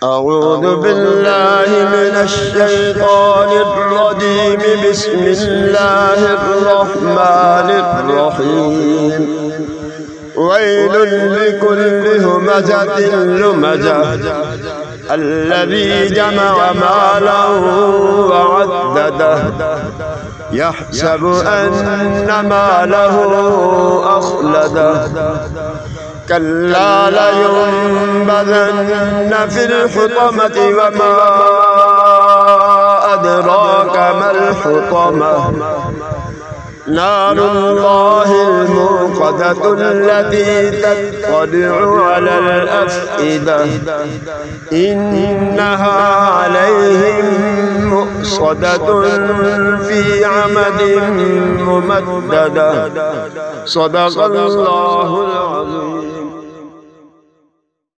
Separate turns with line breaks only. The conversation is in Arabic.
أعوذ بالله من الشيطان الرجيم. بسم الله الرحمن الرحيم. ويل لكل همزة لمزة الذي جمع مالا وعدده يحسب أن ماله أخلده كلا لينبذن في الحطمة وما أدراك ما الحطمة نار الله الموقدة التي تطلع على الأفئدة إنها عليهم مؤصدة في عمد ممددة. صدق الله العظيم.